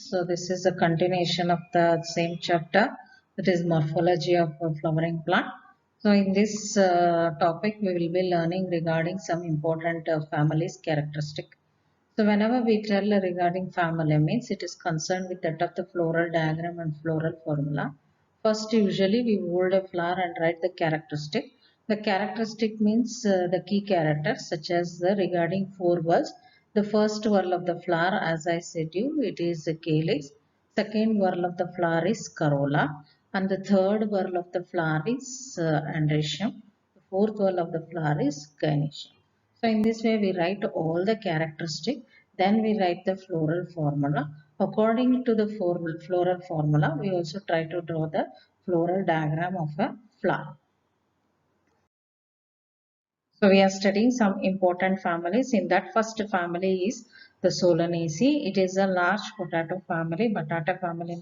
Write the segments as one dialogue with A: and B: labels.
A: So this is a continuation of the same chapter, that is morphology of a flowering plant. So in this topic we will be learning regarding some important families characteristic. So whenever we tell regarding family means it is concerned with that of the floral diagram and floral formula. First usually we hold a flower and write the characteristic. The characteristic means the key characters such as the regarding four whorls. The first whorl of the flower, as I said you, it is the calyx. Second whorl of the flower is corolla. And the third whorl of the flower is androecium. The fourth whorl of the flower is gynoecium. So in this way we write all the characteristic, then we write the floral formula. According to the floral formula, we also try to draw the floral diagram of a flower. So we are studying some important families. In that first family is the Solanaceae. It is a large potato family, batata family.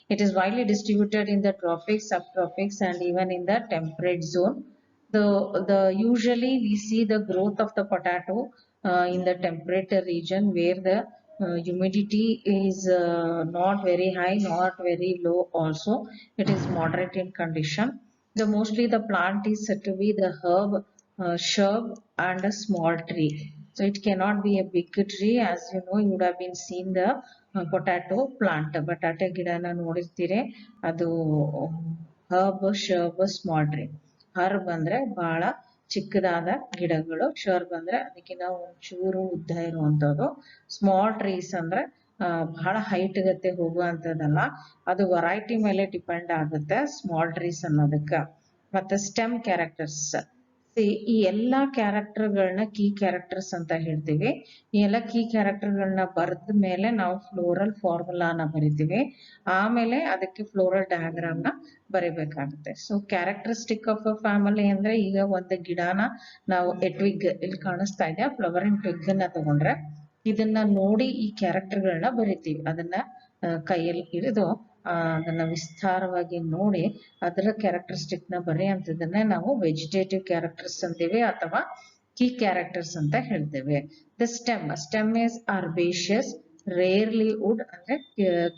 A: It is widely distributed in the tropics, subtropics and even in the temperate zone. Usually we see the growth of the potato in the temperate region where the humidity is not very high, not very low also. It is moderate in condition. Mostly the plant is said to be the herb, shrub and a small tree. So it cannot be a big tree. As you know, you would have been seen the potato plant. Potato gidana ನೋಡಿರ್ತೀರಿ ಅದು herb, shrub, small tree. Herb ಅಂದ್ರೆ ಬಹಳ ಚಿಕ್ಕದಾದ ಗಿಡಗಳು, shrub ಅಂದ್ರೆ ಅದಕ್ಕಿಂತ ಒಂಚೂರು ಉದ್ದ ಇರುವಂತದ್ದು, ಸ್ಮಾಲ್ ಟ್ರೀಸ್ ಅಂದ್ರೆ ಬಹಳ ಹೈಟ್ ಗತ್ತೆ ಹೋಗುವಂತದಲ್ಲ, ಅದು ವೆರೈಟಿ ಮೇಲೆ ಡಿಪೆಂಡ್ ಆಗುತ್ತೆ ಸ್ಮಾಲ್ ಟ್ರೀಸ್ ಅನ್ನೋದಕ್ಕೆ. ಮತ್ತೆ ಸ್ಟೆಮ್ ಕ್ಯಾರೆಕ್ಟರ್ಸ್, ಈ ಎಲ್ಲಾ ಕ್ಯಾರೆಕ್ಟರ್ಗಳನ್ನ ಕೀ ಕ್ಯಾರೆಕ್ಟರ್ಸ್ ಅಂತ ಹೇಳ್ತೀವಿ. ಈ ಎಲ್ಲ ಕೀ ಕ್ಯಾರೆಕ್ಟರ್ಗಳನ್ನ ಬರೆದ ಮೇಲೆ ನಾವು ಫ್ಲೋರಲ್ ಫಾರ್ಮುಲಾನ ಬರಿತೀವಿ, ಆಮೇಲೆ ಅದಕ್ಕೆ ಫ್ಲೋರಲ್ ಡಯಾಗ್ರಾಮ್ ನ ಬರಿಬೇಕಾಗುತ್ತೆ. So characteristic of a family ಅಂದ್ರೆ ಈಗ ಒಂದು ಗಿಡನ ನಾವು ಟ್ವಿಗ್ ಇಲ್ಲಿ ಕಾಣಿಸ್ತಾ ಇದೆ, ಫ್ಲವರಿಂಗ್ ಟ್ವಿಗ್ ನ ತಗೊಂಡ್ರೆ ಇದನ್ನ ನೋಡಿ ಈ ಕ್ಯಾರೆಕ್ಟರ್ಗಳನ್ನ ಬರಿತೀವಿ. ಅದನ್ನ ಕೈಯಲ್ಲಿ ಹಿಡಿದು ಅದನ್ನ ವಿಸ್ತಾರವಾಗಿ ನೋಡಿ ಅದರ ಕ್ಯಾರೆಕ್ಟರಿಸ್ಟಿಕ್ ನ ಬರೆಯುವಂಥದ್ದನ್ನೇ ನಾವು ವೆಜಿಟೇಟಿವ್ ಕ್ಯಾರೆಕ್ಟರ್ಸ್ ಅಂತೀವಿ ಅಥವಾ ಕೀ ಕ್ಯಾರೆಕ್ಟರ್ಸ್ ಅಂತ ಹೇಳ್ತೇವೆ. The stem is herbaceous, rarely wood ಅಂದ್ರೆ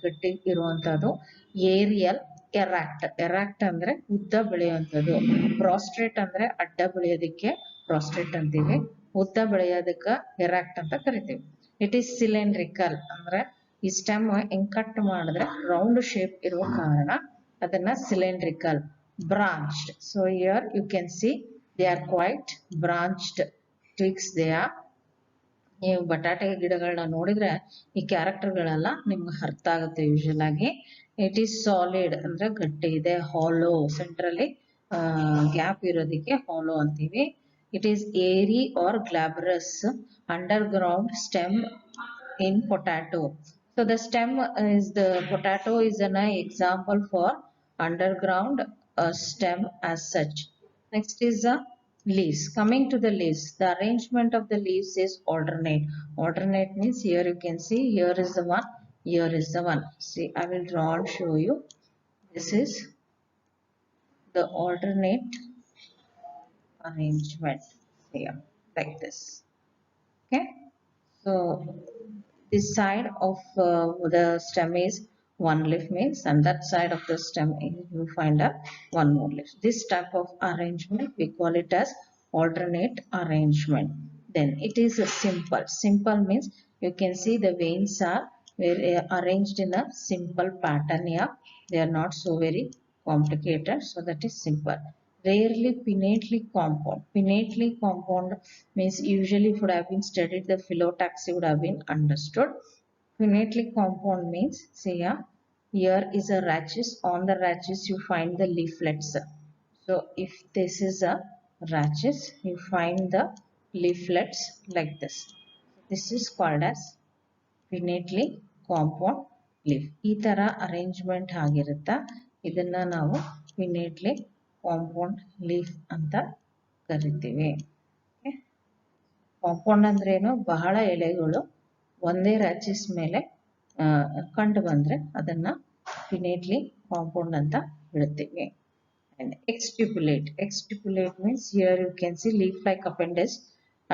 A: ಗಟ್ಟಿ ಇರುವಂತದ್ದು, ಏರಿಯಲ್, ಎರಾಕ್ಟ್ ಅಂದ್ರೆ ಉದ್ದ ಬೆಳೆಯುವಂಥದ್ದು, ಪ್ರಾಸ್ಟ್ರೇಟ್ ಅಂದ್ರೆ ಅಡ್ಡ ಬೆಳೆಯೋದಕ್ಕೆ ಪ್ರಾಸ್ಟ್ರೇಟ್ ಅಂತೀವಿ, ಉದ್ದ ಬೆಳೆಯೋದಕ್ಕ ಎರಾಕ್ಟ್ ಅಂತ ಕರಿತೀವಿ. ಇಟ್ ಈಸ್ ಸಿಲಿಂಡ್ರಿಕಲ್ ಅಂದ್ರೆ ಈ ಸ್ಟೆಮ್ ಹಿಂಗ್ ಕಟ್ ಮಾಡಿದ್ರೆ ರೌಂಡ್ ಶೇಪ್ ಇರುವ ಕಾರಣ ಅದನ್ನ cylindrical. Branched, so here you can see they are quite branched twigs they are. ನೀವು ಬಟಾಟೆ ಗಿಡಗಳನ್ನ ನೋಡಿದ್ರೆ ಈ ಕ್ಯಾರೆಕ್ಟರ್ಗಳೆಲ್ಲ ನಿಮ್ಗೆ ಅರ್ಥ ಆಗುತ್ತೆ ಯೂಶಲ್ ಆಗಿ. ಇಟ್ ಈಸ್ ಸಾಲಿಡ್ ಅಂದ್ರೆ ಗಟ್ಟಿ ಇದೆ, ಹಾಲೋ ಸೆಂಟ್ರಲ್ಲಿ ಗ್ಯಾಪ್ ಇರೋದಕ್ಕೆ ಹಾಲೋ ಅಂತೀವಿ. It is hairy or glabrous underground stem in potato. So the stem is the potato is an example for underground stem as such. Next is the leaves. Coming to the leaves, the arrangement of the leaves is alternate. Alternate means here you can see here is the one, here is the one. See, I will draw and show you. This is the alternate arrangement here, like this. Okay, so this side of the stem is one leaf means, and that side of the stem you find a one more leaf. This type of arrangement we call it as alternate arrangement. Then it is a simple means you can see the veins are very arranged in a simple pattern here. They are not so very complicated, so that is simple. Rarely pinnately compound. Pinnately compound means usually would have been studied, the phyllotaxy would have been understood. Pinnately compound means, see here is a rachis, on the rachis you find the leaflets. So if this is a rachis, you find the leaflets like this. This is called as pinnately compound leaf. ಈ ತರ arrangement ಆಗಿರುತ್ತಾ, ಇದನ್ನ ನಾವು pinnately compound leaf ಅಂತ ಕರಿತೀವಿ. Compound ಅಂದ್ರೆ ಏನು, ಬಹಳ ಎಲೆಗಳು ಒಂದೇ ರಾಚಿಸ್ ಮೇಲೆ ಕಂಡು ಬಂದ್ರೆ ಅದನ್ನ ಪಿನೇಟ್ಲಿ ಕಾಂಪೌಂಡ್ ಅಂತ ಹೇಳ್ತೀವಿ. And exstipulate means here you can see leaf like appendage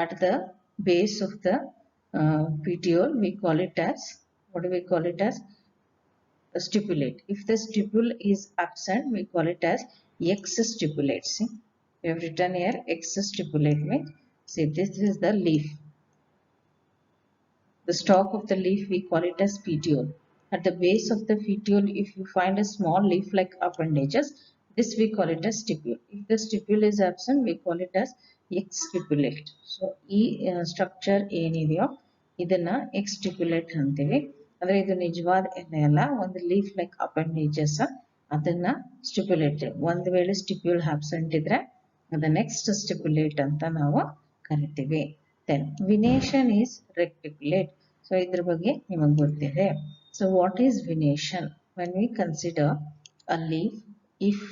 A: at the base of the petiole, we call it as What do we call it as? A stipulate. If the stipule is absent, we call it as X stipulate. See, we have written here X stipulate means, see, this is the leaf. The stalk of the leaf we call it as petiole. At the base of the petiole, if you find a small leaf-like appendages, this we call it as stipule. If the stipule is absent, we call it as exstipulate. So, ಈ structure ಏನಿದೆಯೋ ಇದನ್ನ ಎಕ್ಸ್ಟಿಪ್ಯುಲೇಟ್ ಅಂತೀವಿ. ಅಂದ್ರೆ ಇದು ನಿಜವಾದ ಎಲೆ ಅಲ್ಲ, ಒಂದು ಲೀಫ್ ಲೈಕ್ ಅಪೆಂಡೇಜಸ್, ಅದನ್ನ ಸ್ಟಿಪ್ಯುಲೇಟ್. ಒಂದು ವೇಳೆ ಸ್ಟಿಪ್ಯೂಲ್ ಆಬ್ಸೆಂಟ್ ಇದ್ರೆ ಅದನ್ನ ನೆಕ್ಸ್ಟ್ ಸ್ಟಿಪ್ಯುಲೇಟ್ ಅಂತ ನಾವು ಕರಿತೀವಿ. Then venation is reticulate. So ಇದ್ರ ಬಗ್ಗೆ ನಿಮಗೆ ಗೊತ್ತಿದೆ. So what is venation? When we consider a leaf,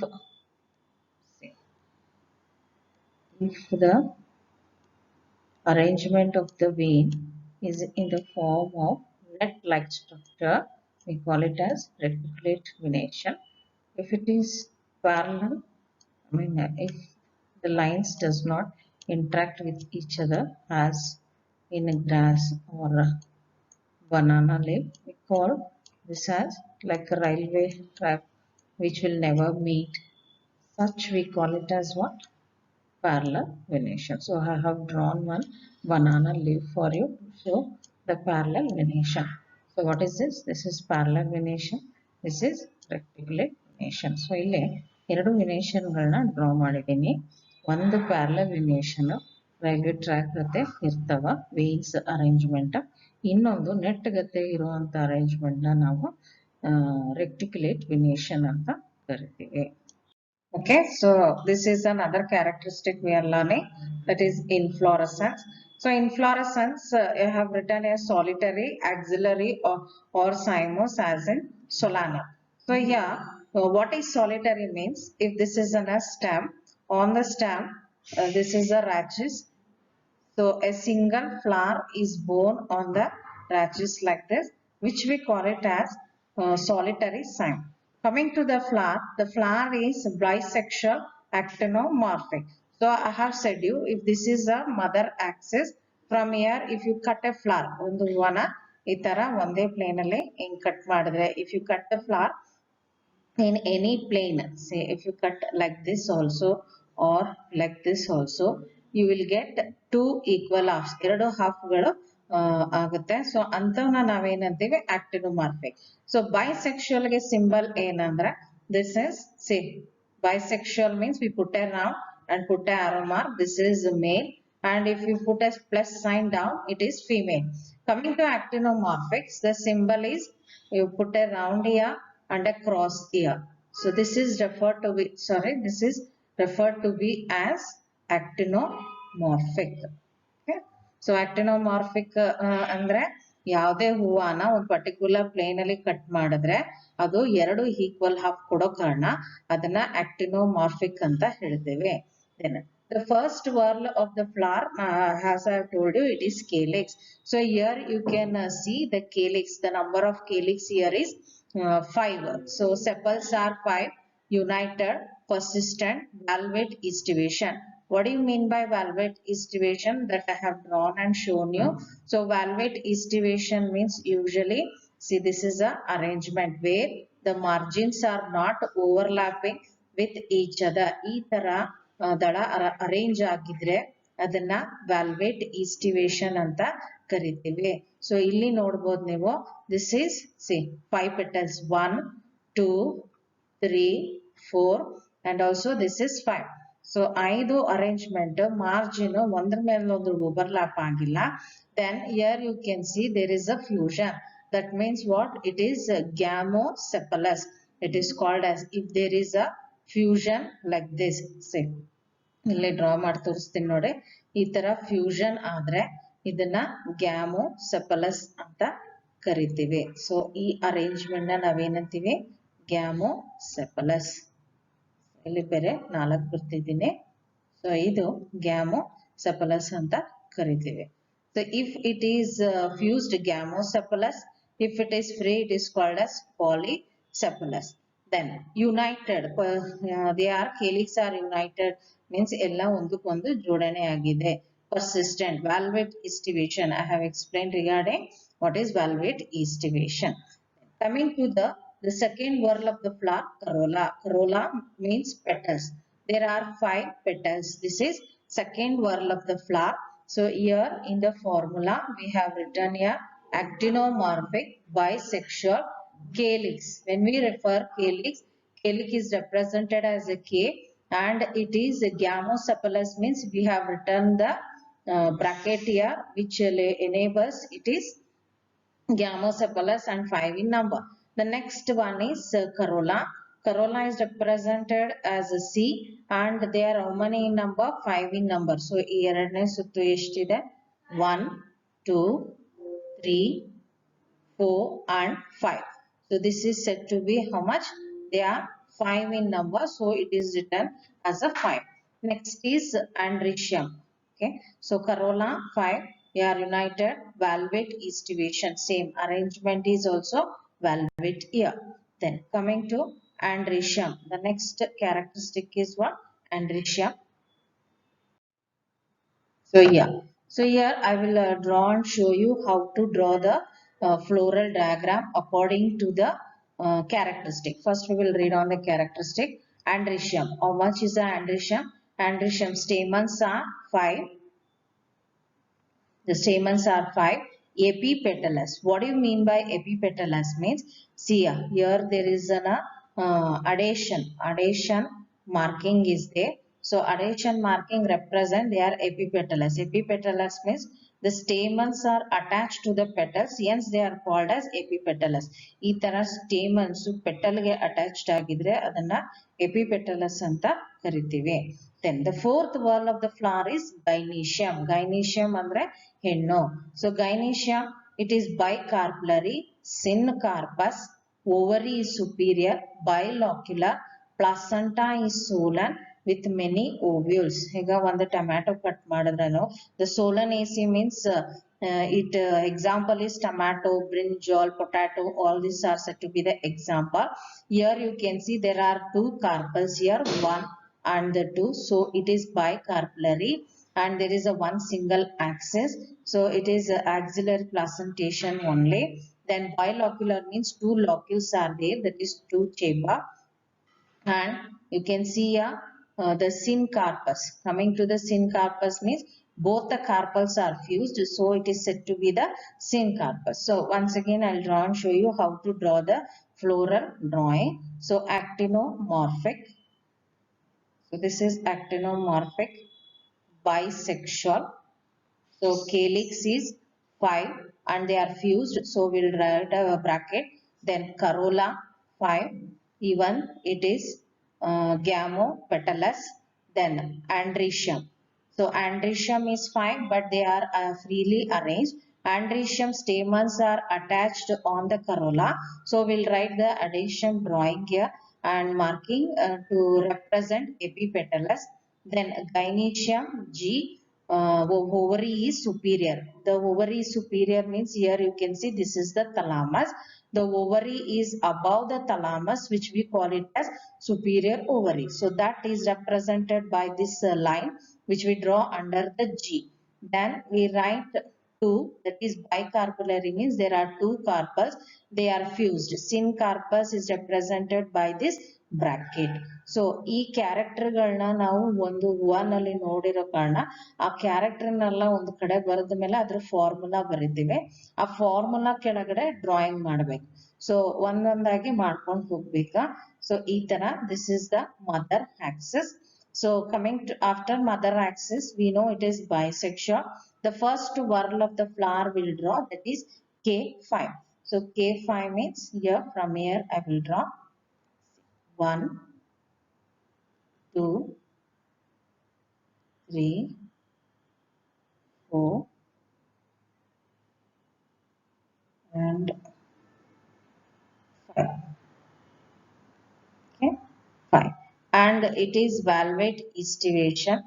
A: if the arrangement of the vein is in the form of net-like structure, we call it as reticulate venation. If it is parallel, if the lines does not interact with each other as in a grass or a banana leaf, we call this as like a railway track which will never meet. Such we call it as what? Parallel venation. So I have drawn one banana leaf for you to show the parallel venation. So what is this? This is parallel venation. This is reticulate venation. So ಇಲ್ಲಿ ಎರಡು ವಿನೇಷನ್ಗಳನ್ನ draw ಮಾಡಿದ್ದೀನಿ. ಒಂದು parallel ವಿನೇಷನ್ railway track ಗತೆ ಇರ್ತವ veins arrangement, ಇನ್ನೊಂದು net ಗತೆ ಇರುವಂತ arrangement ನ ನಾವು ರೆಕ್ಟಿಕ್ಯುಲೇಟ್ ವಿನೇಷನ್ ಅಂತ ಕರಿತೀವಿ. Okay, so this is another characteristic we are learning, that is inflorescence. So inflorescence, I have written a solitary, axillary or cymos as in solana. So here, what is solitary means, if this is a stem, on the stem, this is a rachis. So a single flower is born on the rachis like this, which we call it as solitary cyme. Coming to the flower is bisexual actinomorphic. So I have said you, if this is a mother axis, from here if you cut a flower, ಒಂದು ಹೂವನ ಈ ತರ ಒಂದೇ plane ಅಲ್ಲಿ ಹಿಂಗ್ cut ಮಾಡಿದ್ರೆ, if you cut the flower in any plane, say if you cut like this also or like this also, you will get two equal halves, ಎರಡು ಹಾಫ್ಗಳು ಆಗುತ್ತೆ. ಸೊ ಅಂತವನ್ನ ನಾವೇನಂತೀವಿ ಆಕ್ಟಿನೋಮಾರ್ಫಿಕ್. ಸೊ ಬೈಸೆಕ್ಷುವಲ್ ಗೆ symbol ಏನಂದ್ರೆ this is, see, bisexual means we put a round and put a arrow mark, this is male, and if you put a plus sign down, it is female. Coming to actinomorphics, the symbol is you put a round here and a cross here. So this is referred to be, this is referred to be as actinomorphic. Okay, so actinomorphic ಅಂದ್ರೆ ಯಾವುದೇ ಹೂವನ ಒಂದು particular plane ಅಲ್ಲಿ cut ಮಾಡಿದ್ರೆ ಅದು ಎರಡು equal half ಕೊಡೋ ಕಾರಣ ಅದನ್ನ actinomorphic ಅಂತ ಹೇಳ್ತೇವೆ. Then the first whorl of the flower, as I have told you, it is calyx. So here you can see the calyx. The number of calyx here is 5. So sepals are 5, united, persistent, valvate estivation. What do you mean by valvate estivation? That I have drawn and shown you. So valvate estivation means usually, see, this is a arrangement where the margins are not overlapping with each other. ಈ ತರ ದಳ arrange ಆಗಿದ್ರೆ ಅದನ್ನ valvate estivation ಅಂತ ಕರಿತೀವಿ. So ಇಲ್ಲಿ ನೋಡಬಹುದು ನೀವು, this is, see, 5 petals, 1, 2, 3, 4 and also this is 5. So 5 arrangement margin ಒಂದ್ರ ಮೇಲೆ ಒಂದು overlap ಆಗಿಲ್ಲ. Then here you can see there is a fusion. That means what? It is gamosepalous. It is called as, if there is a fusion like this. See, ಇಲ್ಲಿ draw ಮಾಡಿ ತೋರಿಸ್ತೀನಿ ನೋಡಿ, ಈ ತರ ಫ್ಯೂಷನ್ ಆದ್ರೆ ಇದನ್ನ ಗ್ಯಾಮೋಸೆಪಲಸ್ ಅಂತ ಕರಿತೀವಿ. ಸೊ ಈ ಅರೇಂಜ್ಮೆಂಟ್ ನ ನಾವೇನಂತೀವಿ? ಗ್ಯಾಮೋಸೆಪಲಸ್. ಇಲ್ಲಿ ಬೇರೆ 4 ಬರ್ತಿದ್ದೀನಿ. ಸೊ ಇದು ಗ್ಯಾಮೋಸೆಪಲಸ್ ಅಂತ ಕರಿತೀವಿ. So if it is fused, gamosepalous. If it is free, it is called as polycephalous. Then united, they are calyx are united means ಎಲ್ಲ ಒಂದಕ್ಕೊಂದು ಜೋಡಣೆ ಆಗಿದೆ. persistent. Valvate estivation. I have explained regarding what is valvate estivation. Coming to the second whorl of the flower, corolla. Corolla means petals. There are 5 petals. This is second whorl of the flower. So here in the formula we have written here actinomorphic bisexual calyx. When we refer calyx, calyx is represented as a K and it is a gamosepalous means we have written the bracket here which enables it is gamosepalous and 5 in number. The next one is corolla. Corolla is represented as a C and they are how many in number? 5 in number. So, ಎರಡನೇ ಸುತ್ತು ಎಷ್ಟಿದೆ? 1, 2, 3, 4 and 5. So, this is said to be how much? They are 5 in number. So, it is written as a 5. Next is andrecium. Okay. So, corolla 5. They are united. Valvate estivation. Same arrangement is also valvate here. Then coming to andrecium. The next characteristic is what? Andrecium. So yeah, so here I will draw and show you how to draw the floral diagram according to the characteristic. First we will read on the characteristic. Andrecium. How much is the andrecium? Andrecium stamens are 5. The stamens are 5. Epipetalous. What do you mean by epipetalous? Means see here there is an adhesion. Adhesion marking is there. So adhesion marking represent they are epipetalous. Epipetalous means the stamens are attached to the petals. Hence they are called as epipetalous. ಈ ತರ stamens petal ಗೆ attached ಆಗಿದ್ರೆ ಅದನ್ನ epipetalous ಅಂತ ಕರಿತೀವಿ. Then the fourth whorl of the flower is gynoecium. Gynoecium andre henno. So gynoecium, it is bicarpellary, syncarpous, ovary is superior, bilocular, placenta is swollen with many ovules. ಈಗ ಒಂದು tomato cut ಮಾಡಿದ್ರನು the solanaceae means example is tomato, brinjal, potato, all these are said to be the example. Here you can see there are 2 carpels here, 1 and the 2. So it is bicarpellary and there is a one single axis. So it is axillary placentation only. Then bilocular means 2 locules are there, that is 2 chamber. And you can see here the syncarpus. Coming to the syncarpus means both the carpels are fused, so it is said to be the syncarpus. So once again I'll draw and show you how to draw the floral drawing. So actinomorphic. So this is actinomorphic bisexual. So calyx is 5 and they are fused. So we'll write a bracket. Then corolla 5. Even it is gamopetalous. Then andrecium. So andrecium is 5 but they are freely arranged. Andrecium stamens are attached on the corolla. So we'll write the adhesion drawing here and marking to represent epipetalous. Then gynoecium G, ovary is superior. The ovary is superior means here you can see this is the thalamus. The ovary is above the thalamus which we call it as superior ovary. So that is represented by this line which we draw under the G. Then we write 2, that is bicarpellary means there are 2 carpels, they are fused. Syncarpus is represented by this bracket. So ಈ ಕ್ಯಾರೆಕ್ಟರ್ಗಳನ್ನ ನಾವು ಒಂದು ಹೂವನಲ್ಲಿ ನೋಡಿರೋ ಕಾರಣ ಆ ಕ್ಯಾರೆಕ್ಟರ್ನೆಲ್ಲ ಒಂದು ಕಡೆ ಬರೆದ ಮೇಲೆ ಅದ್ರ ಫಾರ್ಮುಲಾ ಬರೀತೀವಿ. ಆ ಫಾರ್ಮುಲಾ ಕೆಳಗಡೆ ಡ್ರಾಯಿಂಗ್ ಮಾಡಬೇಕು. ಸೊ ಒಂದೊಂದಾಗಿ ಮಾಡ್ಕೊಂಡು ಹೋಗ್ಬೇಕಾ. ಸೊ ಈ ತರ this is the mother Axis. So coming to after mother axis, we know it is bisexual. The first whorl of the flower will draw, that is K5. So K5 means here from here I will draw 1, 2, 3, 4 and 5. Okay, 5. And it is valvate estivation.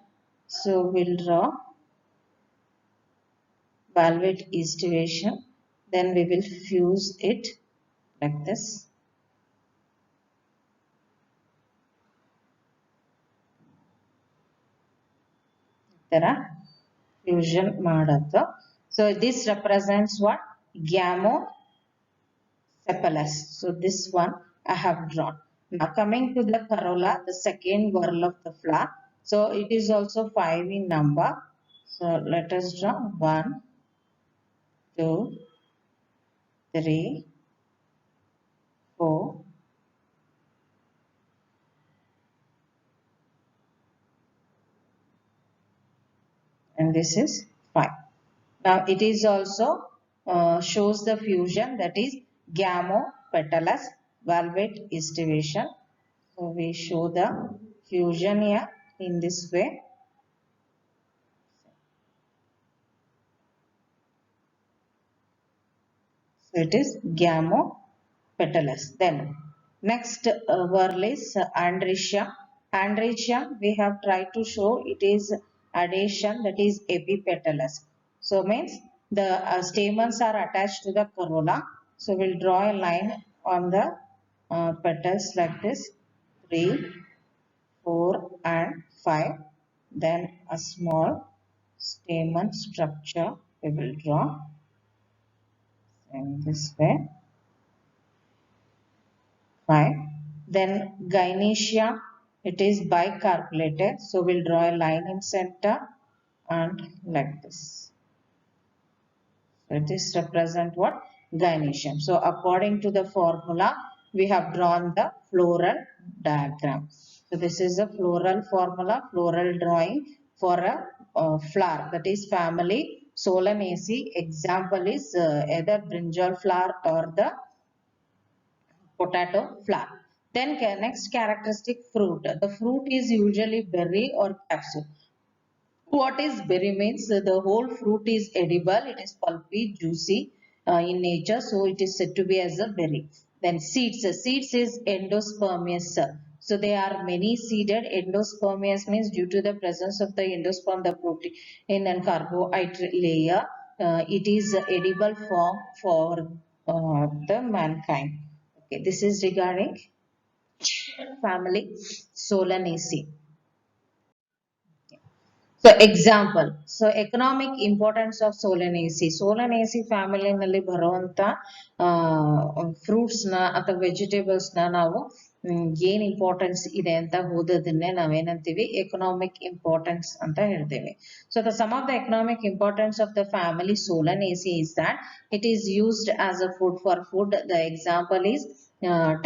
A: So we'll draw valvate estivation. Then we will fuse it like this. fusion ಮಾಡದ್ದು. So this represents what? Gamosepalous. So this one I have drawn. Now coming to the corolla, the second whorl of the flower. So it is also 5 in number. So let us draw 1, 2, 3, 4, and this is 5. Now it is also shows the fusion, that is gamopetalous valvate estivation. So we show the fusion here in this way. So it is gamopetalous. Then next whorl is andrecia. Andrecia we have tried to show it is adhesion, that is epipetalous. So means the stamens are attached to the corolla. So we'll draw a line on the petals like this, 3, 4 and 5. Then a small stamen structure we will draw in this way, 5. Then gynoecia, it is bicarpulated. So we'll draw a line in center and like this. So this represent what? Gynoecium. So according to the formula, we have drawn the floral diagram. So this is a floral formula, floral drawing for a flower, that is family Solanaceae. Example is either brinjal flower or the potato flower. Then next characteristic, fruit. The fruit is usually berry or capsule. What is berry means? The whole fruit is edible. It is pulpy, juicy in nature. So it is said to be as a berry. Then seeds. Seeds is endospermous. So they are many seeded. Endospermous means due to the presence of the endosperm, the protein and carbohydrate layer, it is edible form for the mankind. Okay, this is regarding family Solanaceae. So example, so economic importance of Solanaceae. Solanaceae family nalli ಬರುವಂತ fruits ನ ಅಥವಾ vegetables ನ ನಾವು ಏನ್ importance ಇದೆ ಅಂತ ಓದೋದನ್ನೇ ನಾವೇನಂತೀವಿ economic importance ಅಂತ ಹೇಳ್ತೇವೆ. So the some of the economic importance of the family Solanaceae is that it is used as a food for food. The example is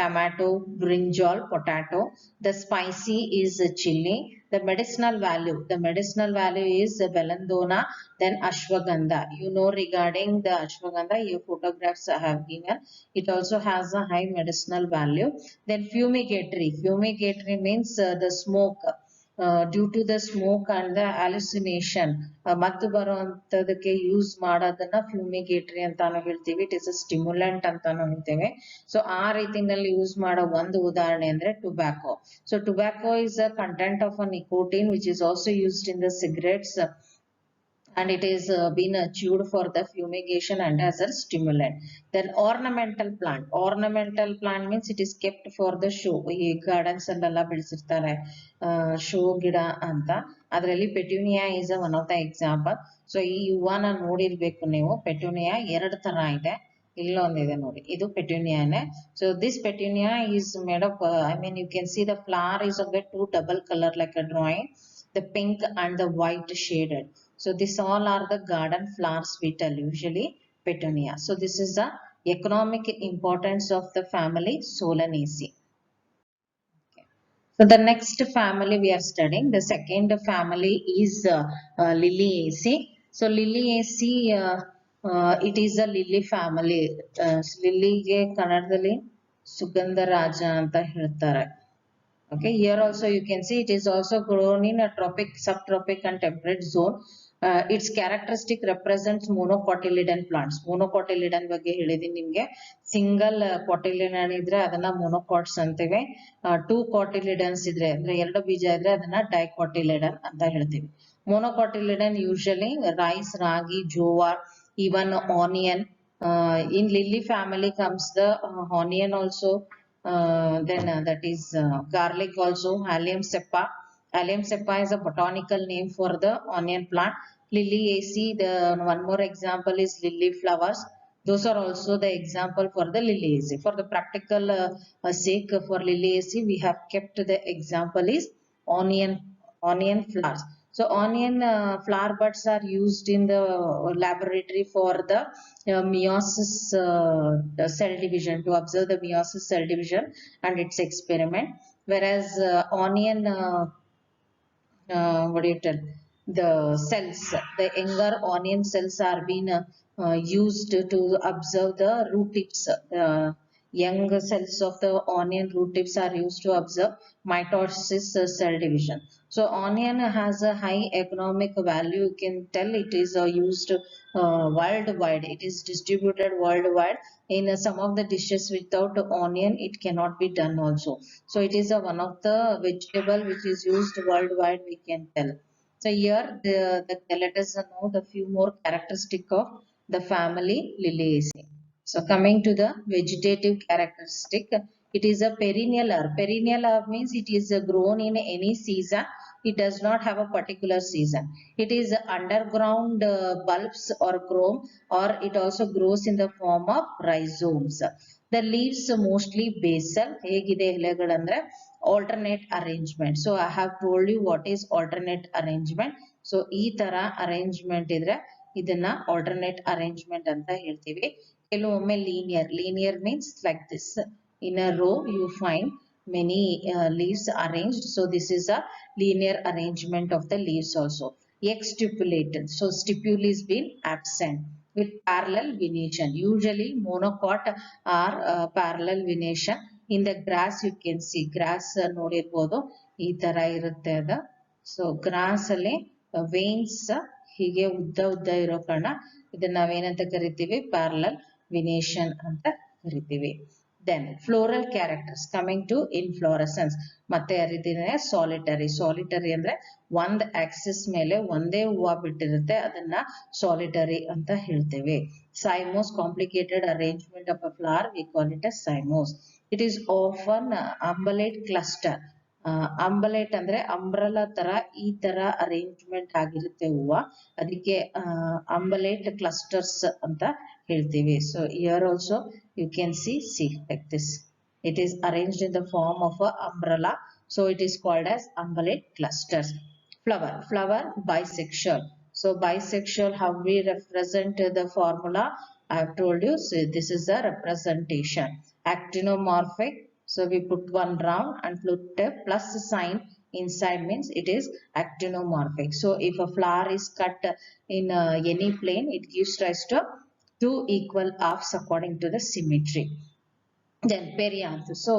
A: tomato, brinjal, potato. The spicy is chili. The medicinal value is belladonna, then ashwagandha. You know regarding the ashwagandha, your photographs I have given. It also has a high medicinal value. Then fumigatory means the smoke. Due to the smoke and the hallucination, ಮತ್ತು ಬರುವಂತದಕ್ಕೆ use ಮಾಡೋದನ್ನ ಫ್ಯೂಮಿಗೇಟರಿ ಅಂತಾನು ಹೇಳ್ತೀವಿ. It is a stimulant ಅಂತಾನು ಹೇಳ್ತೇವೆ. So ಆ ರೀತಿನಲ್ಲಿ use ಮಾಡೋ ಒಂದು ಉದಾಹರಣೆ ಅಂದ್ರೆ tobacco. So tobacco is a content of a nicotine which is also used in the cigarettes, and it is been chewed for the fumigation and as a stimulant. Then ornamental plant means it is kept for the show. ಈ gardens ಅಲ್ಲೆಲ್ಲ ಬೆಳೆಸಿರ್ತಾರೆ show ಗಿಡ ಅಂತ. ಅದರಲ್ಲಿ ಪೆಟೂನಿಯಾ is one of the example. So ಈ ಹೂವನ ನೋಡಿರ್ಬೇಕು ನೀವು. ಪೆಟೂನಿಯಾ ಎರಡು ತರ ಇದೆ. ಇಲ್ಲೊಂದಿದೆ ನೋಡಿ, ಇದು ಪೆಟೂನಿಯಾನೆ. So this petunia is made of I mean you can see the flower is of a two double color like a drawing, the pink and the white shaded. So this all are the garden flowers we tell usually petunia. So this is the economic importance of the family Solanaceae. Okay. So the next family we are studying, the second family is Liliaceae. So Liliaceae it is a lily family. ಲಿಲ್ಲಿಗೆ ಕನ್ನಡದಲ್ಲಿ ಸುಗಂಧ ರಾಜ ಅಂತ ಹೇಳ್ತಾರೆ. Okay, here also you can see it is also grown in a tropic, subtropic and temperate zone. Its characteristic represents monocotyledon plants. Monocotyledon ಬಗ್ಗೆ ಹೇಳಿದೀನಿ ನಿಮಗೆ. Single cotyledon ಇದ್ರೆ ಅದನ್ನ monocots ಅಂತೀವಿ. ಟೂ cotyledons ಇದ್ರೆ ಅಂದ್ರೆ ಎರಡು ಬೀಜ ಇದ್ರೆ ಅದನ್ನ dicotyledon ಅಂತ ಹೇಳ್ತೀವಿ. Monocotyledon usually rice, ragi, jowar, even onion. In lily family comes the onion also. Then that is garlic also, Allium cepa. Allium cepa is a botanical name for the onion plant. Liliaceae, the one more example is lily flowers. Those are also the example for the Liliaceae. For the practical sake for Liliaceae, we have kept the example is onion flowers. So onion flower buds are used in the laboratory for the meiosis the cell division, to observe the meiosis cell division and its experiment. Whereas onion what do you tell, the cells, the younger onion cells are being used to observe the root tips. Young cells of the onion root tips are used to observe mitosis cell division. So onion has a high economic value. You can tell it is used worldwide. It is distributed worldwide. In some of the dishes without onion, it cannot be done also. So it is one of the vegetable which is used worldwide, we can tell. So here let us know the few more characteristic of the family Liliaceae. So coming to the vegetative characteristic, it is a perennial herb. Perennial herb means it is grown in any season. It does not have a particular season. It is underground bulbs or chrome, or it also grows in the form of rhizomes. The leaves mostly basal. ಹೇಗಿದೆ ಎಲೆಗಳಂದ್ರೆ alternate arrangement. So I have told you what is alternate arrangement. So ಈ ತರ arrangement ಇದ್ರೆ ಇದನ್ನ alternate arrangement ಅಂತ ಹೇಳ್ತೀವಿ. ಕೆಲವೊಮ್ಮೆ linear means like this. In a row you find many leaves arranged. So this is a linear arrangement of the leaves also. Exstipulated. So stipule is been absent with parallel venation. Usually monocot are parallel venation. In the grass you can see grass ನೋಡಿರ್ಬೋದು ಈ ತರ ಇರುತ್ತೆ ಅದು. So gross ಅಲ್ಲಿ veins ಹೀಗೆ ಉದ್ದ ಇರೋ ಕಾರಣ ಇದನ್ನ ನಾವೇನಂತ ಕರಿತೀವಿ, ಪ್ಯಾರಲಲ್ ವಿನೇಷನ್ ಅಂತ ಕರಿತೀವಿ. Then floral characters coming to inflorescence. ಮತ್ತೆ ಯಾರಿದ್ದೀನೆ solitary ಅಂದ್ರೆ ಒಂದ್ axis ಮೇಲೆ ಒಂದೇ ಹೂವ ಬಿಟ್ಟಿರುತ್ತೆ, ಅದನ್ನ solitary ಅಂತ ಹೇಳ್ತೇವೆ. Cymose, complicated arrangement of a flower, we call it as cymose. It is often umbellate cluster. ಅಂಬಲೇಟ್ ಅಂದ್ರೆ ಅಂಬ್ರಲಾ ತರ ಈ ತರ ಅರೇಂಜ್ಮೆಂಟ್ ಆಗಿರುತ್ತೆ ಹೂವ, ಅದಕ್ಕೆ ಅಂಬಲೇಟ್ ಕ್ಲಸ್ಟರ್ಸ್ ಅಂತ ಹೇಳ್ತೀವಿ. So here also you can see like this. It is arranged in the form of a umbrella. So it is called as umbellate clusters. Flower bisexual. So bisexual, how we represent the formula I have told you. So this is the representation. Actinomorphic. So we put one round and put a plus sign inside, means it is actinomorphic. So if a flower is cut in any plane, it gives rise to two equal halves according to the symmetry. Then perianth. So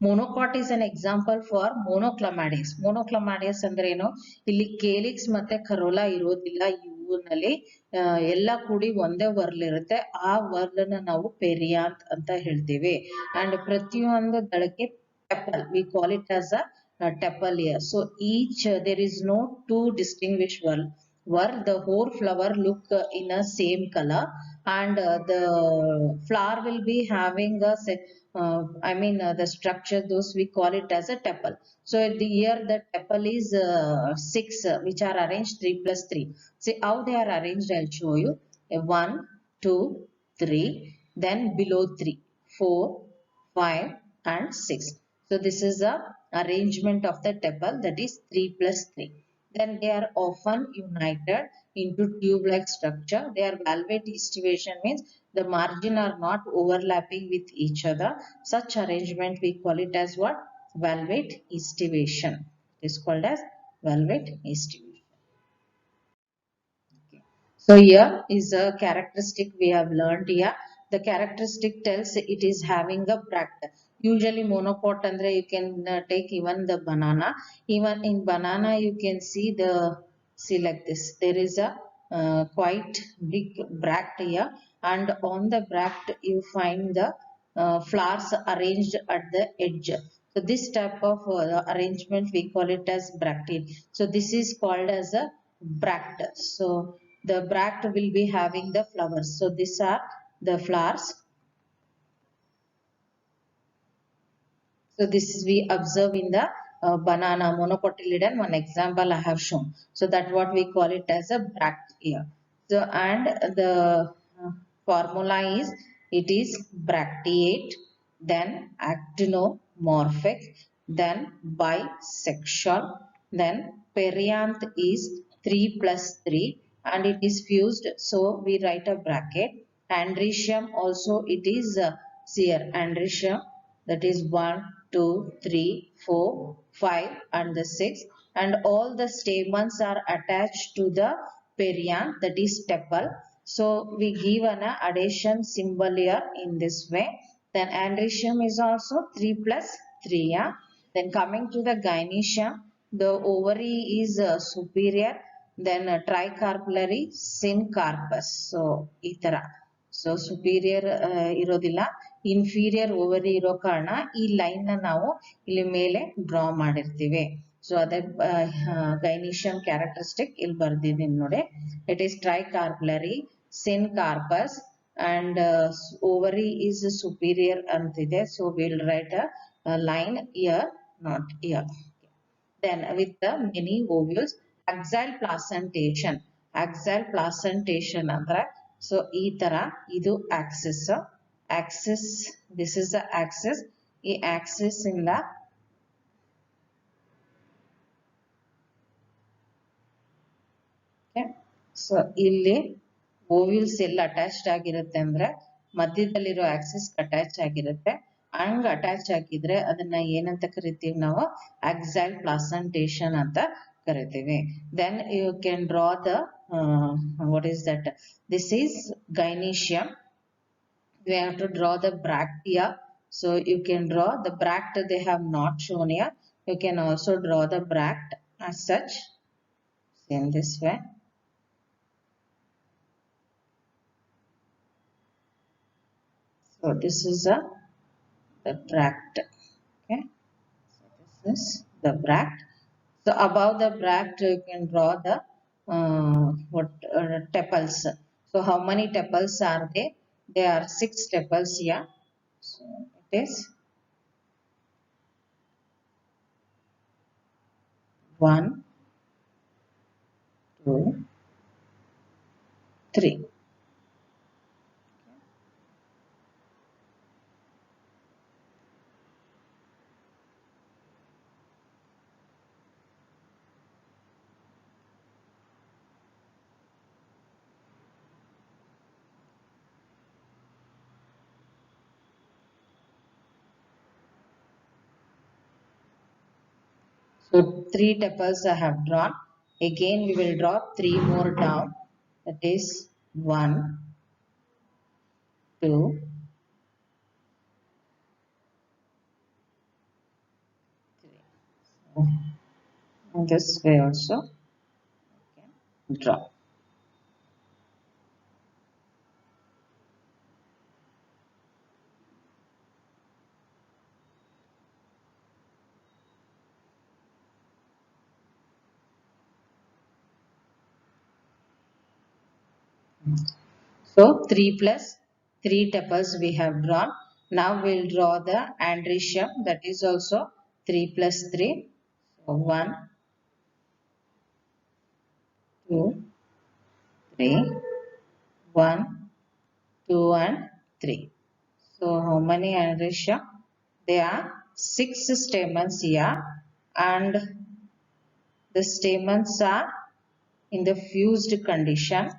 A: monocot is an example for monoclamadeus. Monoclamadeus ಅಂದ್ರೆ ಏನು, ಇಲ್ಲಿ calyx ಮತ್ತೆ Corolla ಇರೋದಿಲ್ಲ. ಇವನಲ್ಲಿ ಎಲ್ಲ ಕೂಡಿ ಒಂದೇ whirl ಇರುತ್ತೆ. ಆ ವರ್ಲ್ ನಾವು ಪೆರಿಯಾಂತ್ ಅಂತ ಹೇಳ್ತೀವಿ. ಅಂಡ್ ಪ್ರತಿಯೊಂದು ದಳಕ್ಕೆ tepal, we call it as a tepal here. So each there is no two distinguished were the whole flower look in a same color, and the flower will be having a the structure, those we call it as a tepal. So at the here the tepal is 6 which are arranged 3 plus 3. See how they are arranged, I'll show you. 1 2 3, then below 3 4 5 and 6. So this is the arrangement of the tepal, that is 3 plus 3. Then they are often united into tube-like structure. Their valvate estivation means the margin are not overlapping with each other. Such arrangement we call it as what? Valvate estivation. It is called as valvate estivation. Okay. So here is a characteristic we have learned here. The characteristic tells it is having a bract. Usually monocot andre you can take even the banana. Even in banana you can see like this. There is a quite big bract here, and on the bract you find the flowers arranged at the edge. So this type of arrangement we call it as bracteal. So this is called as a bract. So the bract will be having the flowers. So these are the flowers. So this is we observe in the banana, monocotyledon, one example I have shown. So that what we call it as a bractea. So and the formula is, it is bracteate, then actinomorphic, then bisexual, then perianth is 3 plus 3 and it is fused, so we write a bracket. Andrecium also it is here andrecium, that is 1, 2, 3, 4, 5 and the 6, and all the stamens are attached to the perianth, that is tepal. So we give an addition symbol here in this way. Then andrecium is also 3 plus 3. Yeah. Then coming to the gynoecium, the ovary is superior, then tricarpellary syncarpus. So itara. So superior ಇರೋದಿಲ್ಲ, inferior ovary ಇರೋ ಕಾರಣ ಈ line ನ ನಾವು ಇಲ್ಲಿ ಮೇಲೆ draw ಮಾಡಿರ್ತೀವಿ. So ಅದೇ gynoecium characteristic ಇಲ್ಲಿ ಬರ್ದಿದ್ದೀನಿ ನೋಡಿ. It is tricarpellary syncarpus and ovary is superior ಅಂತಿದೆ. So we'll write a line here, not here. Then with the many ovules, axial placentation. Axial placentation ಅಂದ್ರೆ so ಈ ತರ ಇದು axis. Axis, this is the axis. ಈ axis ಇಂದ so ಇಲ್ಲಿ ovules ಎಲ್ಲ attached ಆಗಿರುತ್ತೆ ಅಂದ್ರೆ ಮಧ್ಯದಲ್ಲಿರೋ ಆಕ್ಸಿಸ್ ಅಟ್ಯಾಚ್ ಆಗಿರುತ್ತೆ. ಹಂಗ್ ಅಟ್ಯಾಚ್ ಆಗಿದ್ರೆ ಅದನ್ನ ಏನಂತ ಕರಿತೀವಿ ನಾವು, ಆಕ್ಸೈಲ್ ಪ್ಲಾಸೆಂಟೇಷನ್ ಅಂತ ಕರಿತೀವಿ. Then you can draw the what is that, this is gynoecium. We have to draw the bractea, so you can draw the bract, they have not shown here. You can also draw the bract as such in this way. So this is the bract. Okay, so this is the bract. So above the bract you can draw the tepals. So how many tepals are there? There are 6 tepals here. So it is 1, 2, 3. So 3 tepals I have drawn. Again we will draw 3 more down. That is 1, 2, 3. So in this way also draw. So 3 plus 3 tepals we have drawn. Now we'll draw the andrecium, that is also 3 plus 3. So 1, 2, 3, 1, 2 and 3. So how many andrecium? There are 6 stamens here and the stamens are in the fused condition.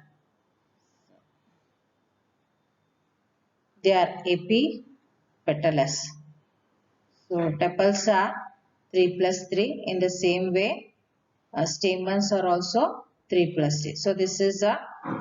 A: They are epipetalous. So tepals are 3 plus 3. In the same way, stamens are also 3 plus 3. So this is a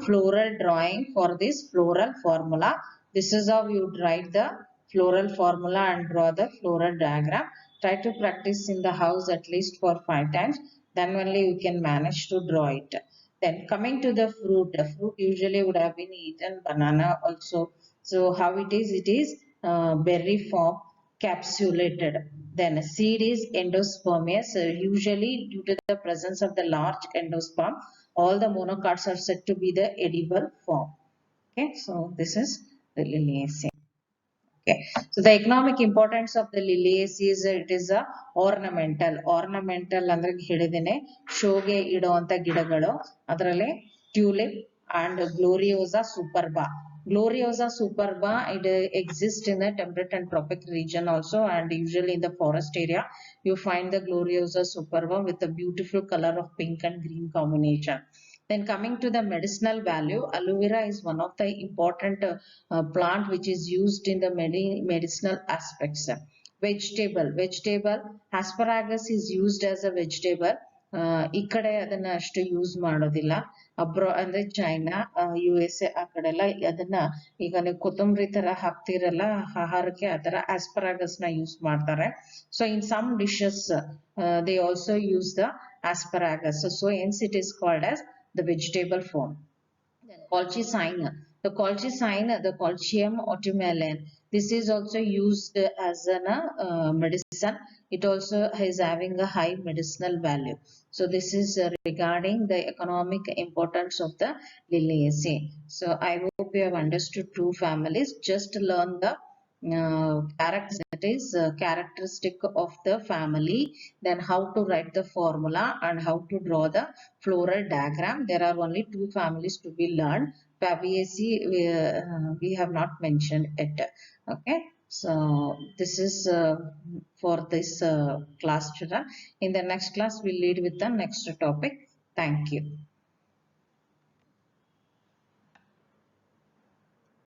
A: floral drawing for this floral formula. This is how you write the floral formula and draw the floral diagram. Try to practice in the house at least for 5 times. Then only you can manage to draw it. Then coming to the fruit usually would have been eaten, banana also. So how it is? It is berry form, capsulated. Then seed is endospermous. Usually due to the presence of the large endosperm, all the monocots are said to be the edible form. Okay, so this is the liliaceae. Okay, so the economic importance of the liliaceae is it is a ornamental ಅಂದ್ರೆ ಹಿಡಿದಿನೆ ಶೋಗೆ ಇಡುವಂತ ಗಿಡಗಳು ಅದರಲ್ಲಿ tulip and gloriosa superba. Gloriosa superba, it exists in the temperate and tropic region also, and usually in the forest area you find the gloriosa superba with a beautiful color of pink and green combination. Then coming to the medicinal value, aloe vera is one of the important plant which is used in the medicinal aspects. Vegetable asparagus is used as a vegetable. ಈ ಕಡೆ ಅದನ್ನ ಅಷ್ಟು use ಮಾಡೋದಿಲ್ಲ. ಅಂದ್ರೆ China, U S A ಆ ಕಡೆ ಎಲ್ಲ ಅದನ್ನ ಈಗ ನೀವು ಕೊತ್ತಂಬರಿ ತರ ಹಾಕ್ತಿರಲ್ಲ ಆಹಾರಕ್ಕೆ ಆ ತರ ಆಸ್ಪರಾಗಸ್ ನ ಯೂಸ್ ಮಾಡ್ತಾರೆ. So in some dishes they also use the asparagus, so hence it is called as the vegetable form. Then colchicine, the Colchium autumnale, this is also used as a medicine. It also is having a high medicinal value. So this is regarding the economic importance of the liliaceae. So I hope you have understood two families. Just learn the characteristic of the family, then how to write the formula and how to draw the floral diagram. There are only two families to be learned. Fabaceae we have not mentioned it. Okay, so this is for this class children. In the next class we'll lead with the next topic. Thank you.